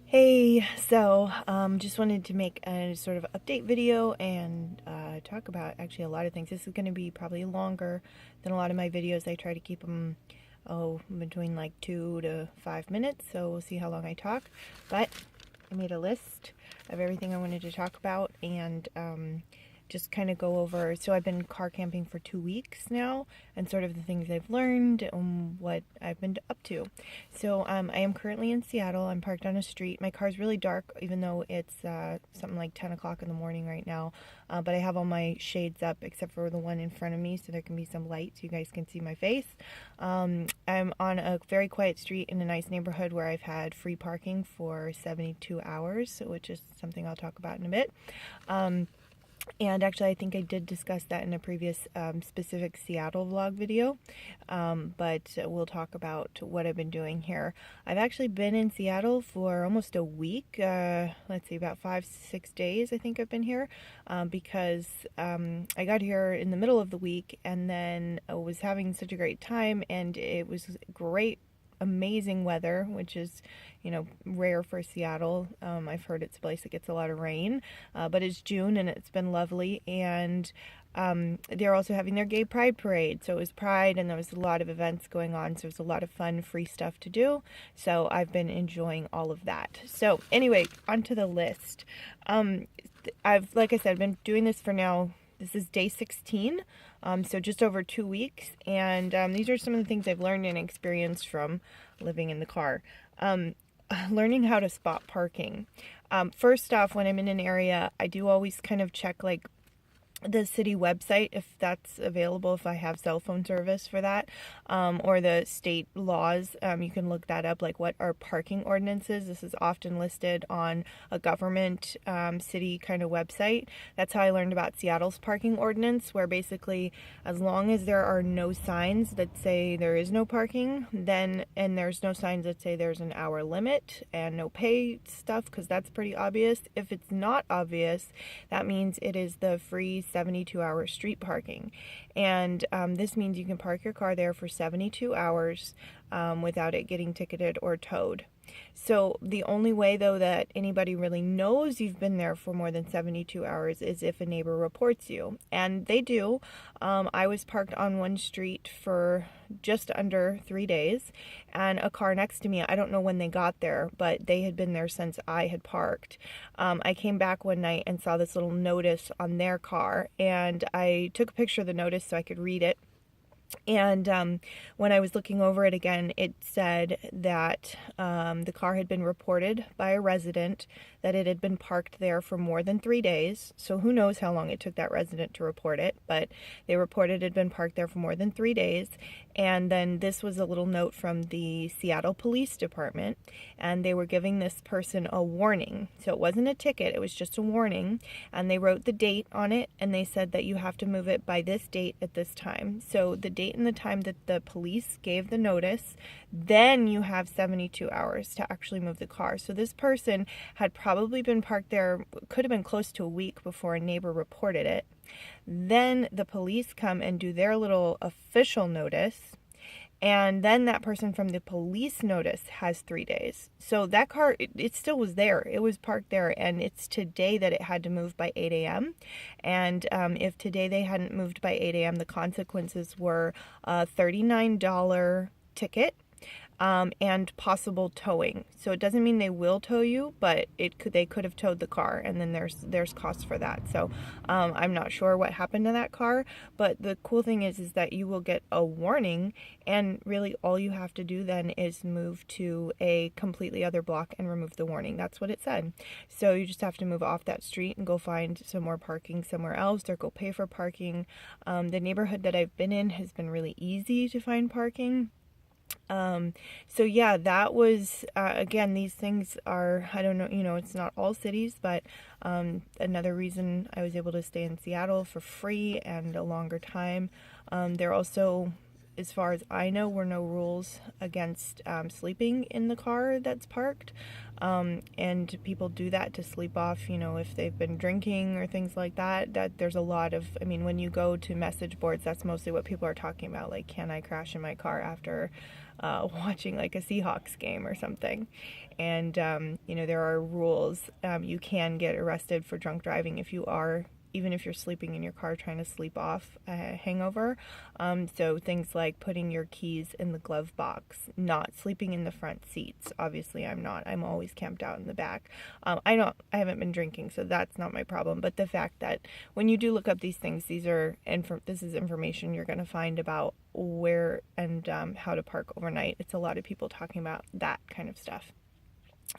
Hey, so just wanted to make a sort of update video and talk about actually a lot of things. This is going to be probably longer than a lot of my videos. I try to keep them, between like 2 to 5 minutes, so we'll see how long I talk. But I made a list of everything I wanted to talk about and just kind of go over. So I've been car camping for 2 weeks now, and sort of the things I've learned and what I've been up to. So I am currently in Seattle. I'm parked on a street. My car's really dark, even though it's something like 10 o'clock in the morning right now. But I have all my shades up except for the one in front of me, so there can be some light so you guys can see my face. I'm on a very quiet street in a nice neighborhood where I've had free parking for 72 hours, which is something I'll talk about in a bit. And actually, I think I did discuss that in a previous specific Seattle vlog video, but we'll talk about what I've been doing here. I've actually been in Seattle for almost a week, let's see, about 5-6 days I think I've been here, because I got here in the middle of the week and then I was having such a great time, and it was great, amazing weather, which is, rare for Seattle. I've heard it's a place that gets a lot of rain, but it's June and it's been lovely. And they're also having their gay pride parade. So it was Pride and there was a lot of events going on. So it was a lot of fun, free stuff to do. So I've been enjoying all of that. So anyway, onto the list. Like I said, been doing this for now. This is day 16, so just over 2 weeks, and these are some of the things I've learned and experienced from living in the car. Learning how to spot parking. First off, when I'm in an area, I do always kind of check like the city website, if that's available, if I have cell phone service for that, or the state laws. You can look that up, like what are parking ordinances. This is often listed on a government city kind of website. That's how I learned about Seattle's parking ordinance, where basically as long as there are no signs that say there is no parking, and there's no signs that say there's an hour limit and no pay stuff, because that's pretty obvious. If it's not obvious, that means it is the free 72-hour street parking, and this means you can park your car there for 72 hours without it getting ticketed or towed. So the only way, though, that anybody really knows you've been there for more than 72 hours is if a neighbor reports you, and they do. I was parked on one street for just under 3 days, and a car next to me, I don't know when they got there, but they had been there since I had parked. I came back one night and saw this little notice on their car, and I took a picture of the notice so I could read it. And when I was looking over it again, it said that the car had been reported by a resident, that it had been parked there for more than 3 days. So who knows how long it took that resident to report it, but they reported it had been parked there for more than 3 days. And then this was a little note from the Seattle Police Department, and they were giving this person a warning. So it wasn't a ticket, it was just a warning. And they wrote the date on it, and they said that you have to move it by this date at this time. So the date and the time that the police gave the notice, then you have 72 hours to actually move the car. So this person had probably been parked there, could have been close to a week before a neighbor reported it. Then the police come and do their little official notice, and then that person from the police notice has 3 days. So that car, it still was there. It was parked there, and it's today that it had to move by 8 a.m. And if today they hadn't moved by 8 a.m., the consequences were a $39 ticket, and possible towing. So it doesn't mean they will tow you, but they could have towed the car, and then there's costs for that. So I'm not sure what happened to that car, but the cool thing is that you will get a warning, and really all you have to do then is move to a completely other block and remove the warning. That's what it said. So you just have to move off that street and go find some more parking somewhere else, or go pay for parking. The neighborhood that I've been in has been really easy to find parking. So yeah, that was, again, these things are, I don't know, it's not all cities, but, another reason I was able to stay in Seattle for free and a longer time. They're also as far as I know, were no rules against sleeping in the car that's parked. And people do that to sleep off, if they've been drinking or things like that. That there's a lot of, when you go to message boards, that's mostly what people are talking about. Like, can I crash in my car after watching like a Seahawks game or something? And, there are rules. You can get arrested for drunk driving even if you're sleeping in your car trying to sleep off a hangover. So things like putting your keys in the glove box, not sleeping in the front seats. Obviously I'm not. I'm always camped out in the back. I haven't been drinking, so that's not my problem. But the fact that when you do look up these things, this is information you're going to find about where and how to park overnight. It's a lot of people talking about that kind of stuff.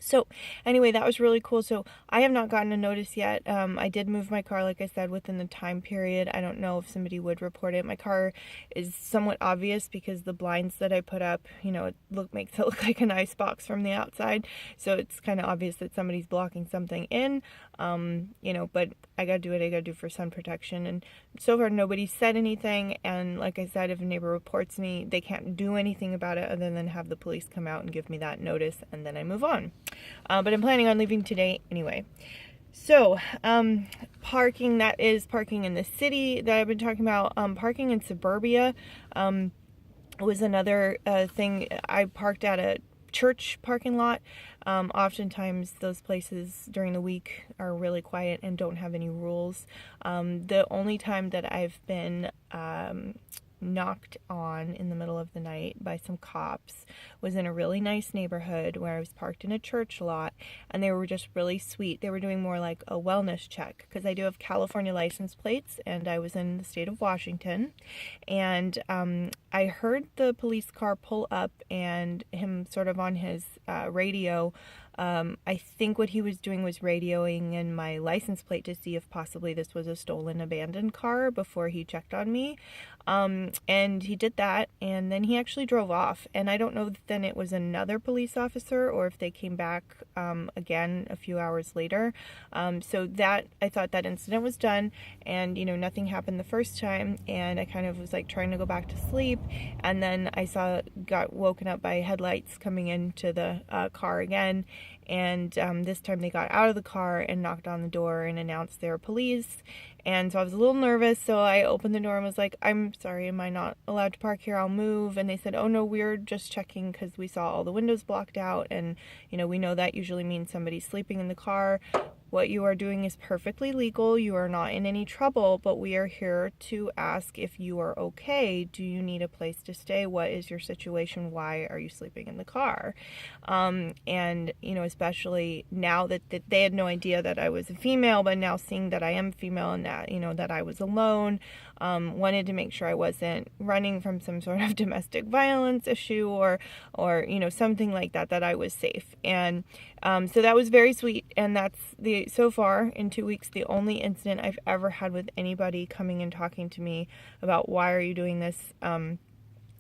So anyway, that was really cool. So I have not gotten a notice yet. I did move my car, like I said, within the time period. I don't know if somebody would report it. My car is somewhat obvious because the blinds that I put up, it makes it look like an icebox from the outside. So it's kind of obvious that somebody's blocking something in, but I got to do what I got to do for sun protection. And so far, nobody said anything. And like I said, if a neighbor reports me, they can't do anything about it other than have the police come out and give me that notice, and then I move on. But I'm planning on leaving today anyway. So, parking, that is parking in the city that I've been talking about. Parking in suburbia was another thing. I parked at a church parking lot. Oftentimes those places during the week are really quiet and don't have any rules. The only time that I've been knocked on in the middle of the night by some cops was in a really nice neighborhood where I was parked in a church lot, and they were just really sweet. They were doing more like a wellness check because I do have California license plates and I was in the state of Washington, and I heard the police car pull up and him sort of on his radio. I think what he was doing was radioing in my license plate to see if possibly this was a stolen, abandoned car before he checked on me. And he did that, and then he actually drove off. And I don't know if then it was another police officer or if they came back again a few hours later. So that, I thought that incident was done, and nothing happened the first time, and I kind of was like trying to go back to sleep, and then I got woken up by headlights coming into the car again. And this time they got out of the car and knocked on the door and announced they were police. And so I was a little nervous, so I opened the door and was like, I'm sorry, am I not allowed to park here? I'll move. And they said, oh no, we're just checking because we saw all the windows blocked out, and we know that usually means somebody's sleeping in the car. What you are doing is perfectly legal. You are not in any trouble, but we are here to ask if you are okay. Do you need a place to stay? What is your situation? Why are you sleeping in the car? And especially now that they had no idea that I was a female, but now seeing that I am female and that, that I was alone, wanted to make sure I wasn't running from some sort of domestic violence issue or something like that I was safe. And so that was very sweet, and that's so far in 2 weeks the only incident I've ever had with anybody coming and talking to me about why are you doing this,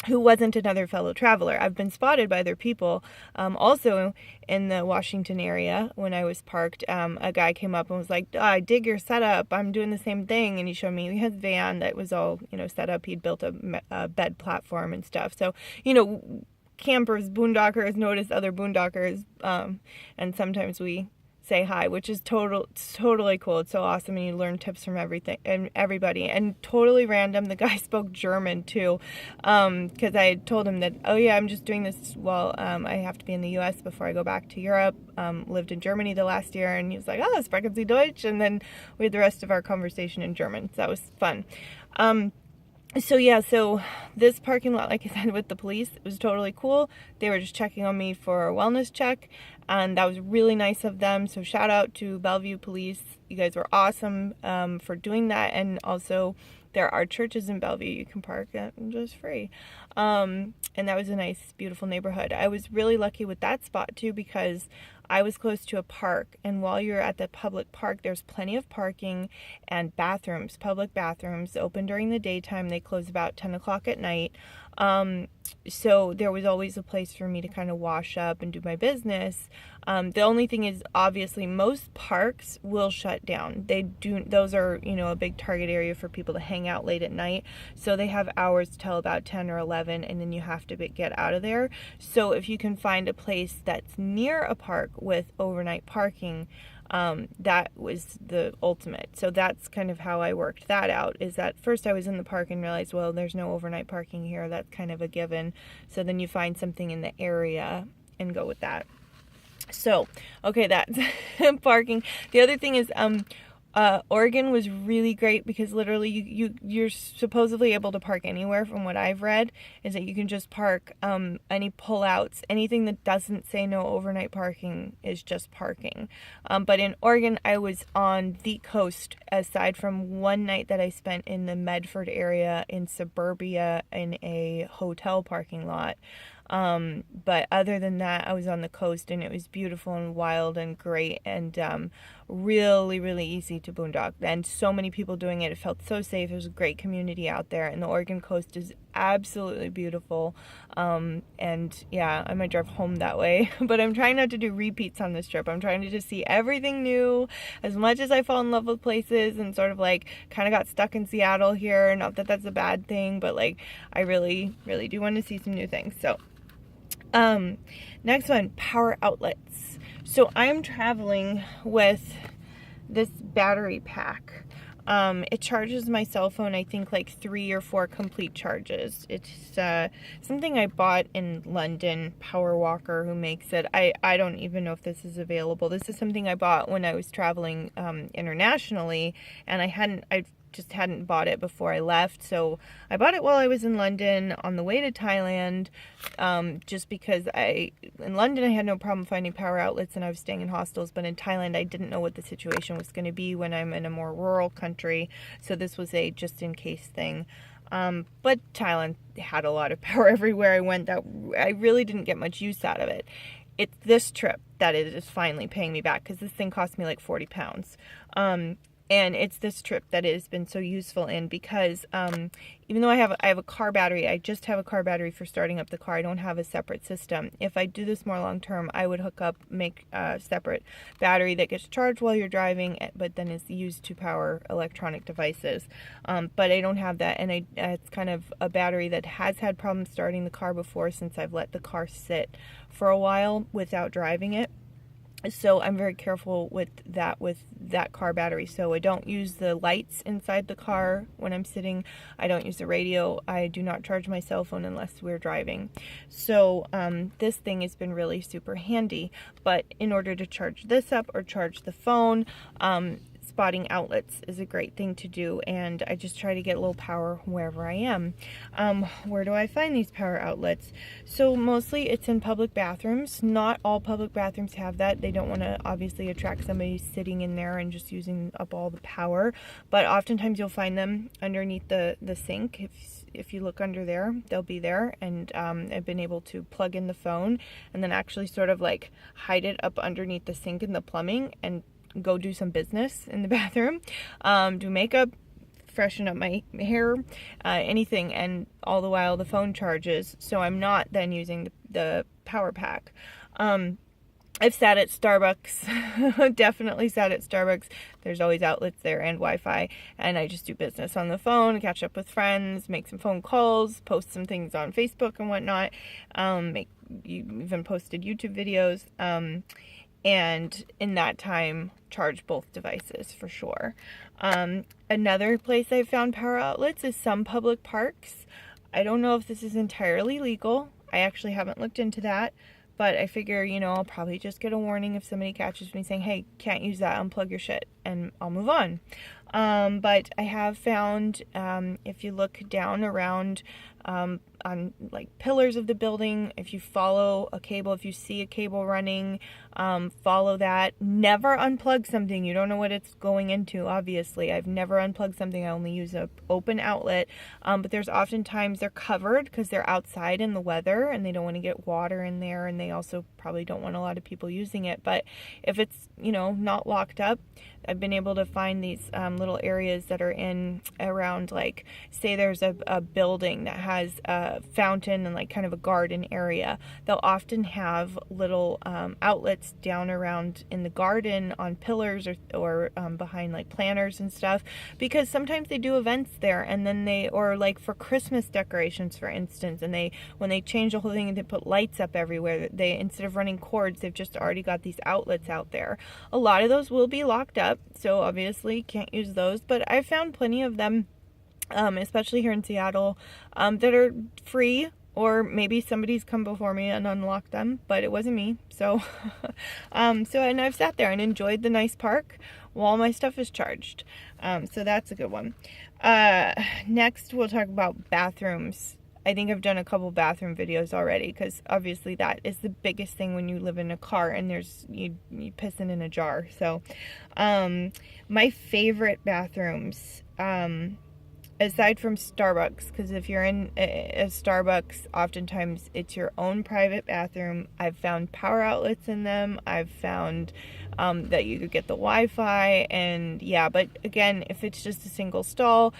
who wasn't another fellow traveler. I've been spotted by other people. Also in the Washington area when I was parked, a guy came up and was like, I dig your setup, I'm doing the same thing. And he showed me his van that was all, set up. He'd built a bed platform and stuff. So, campers, boondockers notice other boondockers, and sometimes we say hi, which is totally cool. It's so awesome, and you learn tips from everybody, and totally random. The guy spoke German too, because I had told him that, oh yeah, I'm just doing this while I have to be in the U.S. before I go back to Europe. Lived in Germany the last year, and he was like, oh, sprechen Sie Deutsch, and then we had the rest of our conversation in German. So that was fun. So this parking lot, like I said, with the police, it was totally cool. They were just checking on me for a wellness check, and that was really nice of them. So shout out to Bellevue Police. You guys were awesome for doing that. And also, there are churches in Bellevue you can park at just free. And that was a nice, beautiful neighborhood. I was really lucky with that spot too, because I was close to a park, and while you're at the public park, there's plenty of parking and bathrooms, public bathrooms, open during the daytime. They close about 10 o'clock at night. So there was always a place for me to kind of wash up and do my business. The only thing is, obviously, most parks will shut down. Those are, a big target area for people to hang out late at night. So they have hours till about 10 or 11. 7, and then you have to get out of there. So if you can find a place that's near a park with overnight parking, that was the ultimate. So that's kind of how I worked that out, is that first I was in the park and realized, well, there's no overnight parking here. That's kind of a given. So then you find something in the area and go with that. So, okay, that's parking. The other thing is, Oregon was really great because literally you're supposedly able to park anywhere. From what I've read, is that you can just park any pullouts, anything that doesn't say no overnight parking is just parking. But in Oregon, I was on the coast, aside from one night that I spent in the Medford area in suburbia in a hotel parking lot. But other than that, I was on the coast, and it was beautiful and wild and great, and really, really easy to boondock, and so many people doing it. It felt so safe. There's a great community out there, and the Oregon coast is absolutely beautiful. And yeah, I might drive home that way, but I'm trying not to do repeats on this trip. I'm trying to just see everything new. As much as I fall in love with places and sort of like kind of got stuck in Seattle here, not that that's a bad thing, but like I really, really do want to see some new things. So next one, power outlets. So I'm traveling with this battery pack. It charges my cell phone, I think, like 3 or 4 complete charges. It's something I bought in London, Power Walker, who makes it. I don't even know if this is available. This is something I bought when I was traveling internationally, and I just hadn't bought it before I left. So I bought it while I was in London on the way to Thailand, just because in London I had no problem finding power outlets and I was staying in hostels, but in Thailand I didn't know what the situation was going to be when I'm in a more rural country. So this was a just in case thing. But Thailand had a lot of power everywhere I went that I really didn't get much use out of it. It's this trip that it is finally paying me back, because this thing cost me like 40 pounds. And it's this trip that it has been so useful in, because even though I have a car battery, I just have a car battery for starting up the car. I don't have a separate system. If I do this more long term, I would make a separate battery that gets charged while you're driving, but then is used to power electronic devices. But I don't have that, and it's kind of a battery that has had problems starting the car before, since I've let the car sit for a while without driving it. So I'm very careful with that car battery. So I don't use the lights inside the car when I'm sitting. I don't use the radio. I do not charge my cell phone unless we're driving. So this thing has been really super handy. But in order to charge this up or charge the phone, spotting outlets is a great thing to do, and I just try to get a little power wherever I am. Where do I find these power outlets? So mostly it's in public bathrooms. Not all public bathrooms have that. They don't want to obviously attract somebody sitting in there and just using up all the power, but oftentimes you'll find them underneath the sink. If you look under there, they'll be there, and I've been able to plug in the phone and then actually sort of like hide it up underneath the sink in the plumbing and go do some business in the bathroom, do makeup, freshen up my hair, anything, and all the while the phone charges, so I'm not then using the power pack. I've sat at Starbucks, definitely sat at Starbucks. There's always outlets there and Wi-Fi, and I just do business on the phone, catch up with friends, make some phone calls, post some things on Facebook and whatnot, even posted YouTube videos, and in that time charge both devices for sure. Another place I've found power outlets is some public parks. I don't know if this is entirely legal. I actually haven't looked into that, but I figure, I'll probably just get a warning if somebody catches me saying, hey, can't use that, unplug your shit, and I'll move on. But I have found, if you look down around on like pillars of the building, if you follow a cable, if you see a cable running, follow that. Never unplug something. You don't know what it's going into, obviously. I've never unplugged something. I only use a open outlet. But there's oftentimes they're covered because they're outside in the weather and they don't want to get water in there, and they also probably don't want a lot of people using it. But if it's, not locked up, I've been able to find these little areas that are around, like, say there's a building that has fountain and like kind of a garden area, they'll often have little outlets down around in the garden on pillars or behind like planters and stuff, because sometimes they do events there, and then or like for Christmas decorations, for instance, and when they change the whole thing and they put lights up everywhere, instead of running cords, they've just already got these outlets out there. A lot of those will be locked up, so obviously can't use those, but I've found plenty of them, especially here in Seattle, that are free, or maybe somebody's come before me and unlocked them, but it wasn't me. So, and I've sat there and enjoyed the nice park while my stuff is charged. So that's a good one. Next, we'll talk about bathrooms. I think I've done a couple bathroom videos already, because obviously that is the biggest thing when you live in a car and you pissing in a jar. So, my favorite bathrooms, aside from Starbucks, because if you're in a Starbucks, oftentimes it's your own private bathroom. I've found power outlets in them. I've found that you could get the Wi-Fi, and yeah, but again, if it's just a single stall,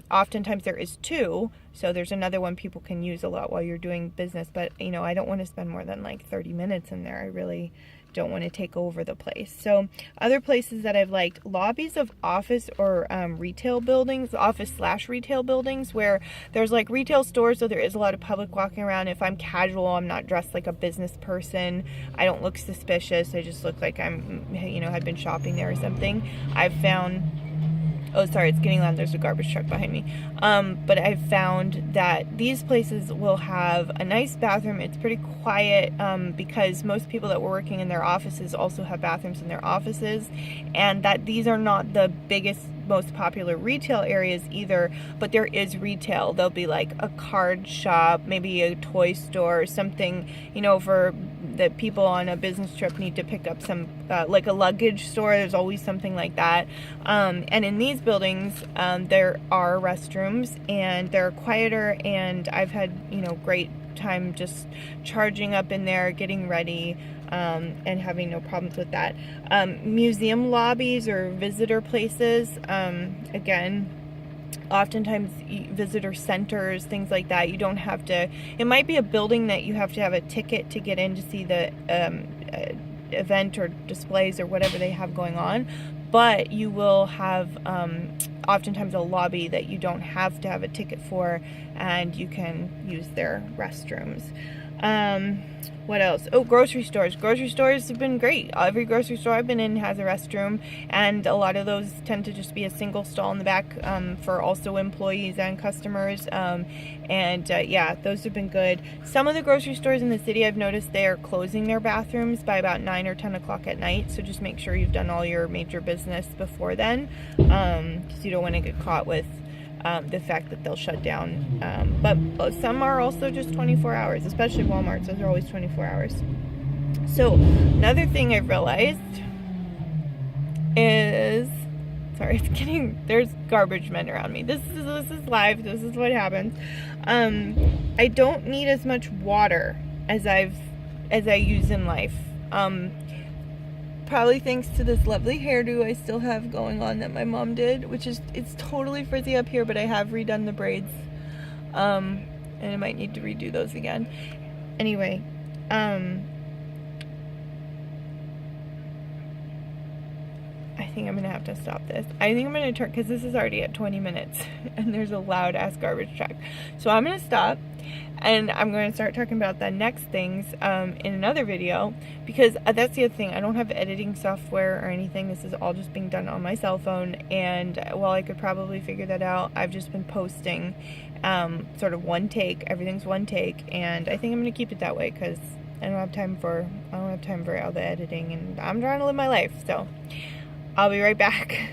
oftentimes there is two, so there's another one people can use a lot while you're doing business, but you know, I don't want to spend more than like 30 minutes in there. I really don't want to take over the place. So other places that I've liked, lobbies of office or retail buildings, office/retail buildings, where there's like retail stores, so there is a lot of public walking around. If I'm casual, I'm not dressed like a business person, I don't look suspicious, I just look like I'm, you know, had been shopping there or something. I've found, oh sorry, it's getting loud, there's a garbage truck behind me. But I've found that these places will have a nice bathroom. It's pretty quiet, because most people that were working in their offices also have bathrooms in their offices, and that these are not the biggest, most popular retail areas either, but there is retail. There'll be like a card shop, maybe a toy store, something, you know, for that people on a business trip need to pick up some, like a luggage store. There's always something like that. And in these buildings, there are restrooms, and they're quieter, and I've had, you know, great time just charging up in there, getting ready, and having no problems with that. Museum lobbies or visitor places, again, oftentimes visitor centers, things like that, you don't have to, it might be a building that you have to have a ticket to get in to see the event or displays or whatever they have going on, but you will have oftentimes a lobby that you don't have to have a ticket for, and you can use their restrooms. What else? Oh, grocery stores. Grocery stores have been great. Every grocery store I've been in has a restroom, and a lot of those tend to just be a single stall in the back, for also employees and customers. Yeah, those have been good. Some of the grocery stores in the city, I've noticed they are closing their bathrooms by about 9 or 10 o'clock at night, so just make sure you've done all your major business before then, because you don't want to get caught with the fact that they'll shut down. But some are also just 24 hours, especially Walmart's. Those are always 24 hours. So another thing I've realized is, sorry, there's garbage men around me. This is live. This is what happens. I don't need as much water as I use in life. Probably thanks to this lovely hairdo I still have going on that my mom did, which is, it's totally frizzy up here, but I have redone the braids, and I might need to redo those again. Anyway, I think I'm gonna have to stop this. I think I'm gonna turn, because this is already at 20 minutes and there's a loud ass garbage truck, so I'm gonna stop. And I'm going to start talking about the next things in another video, because that's the other thing. I don't have editing software or anything. This is all just being done on my cell phone. And while I could probably figure that out, I've just been posting sort of one take. Everything's one take. And I think I'm going to keep it that way, because I don't have time for all the editing. And I'm trying to live my life. So I'll be right back.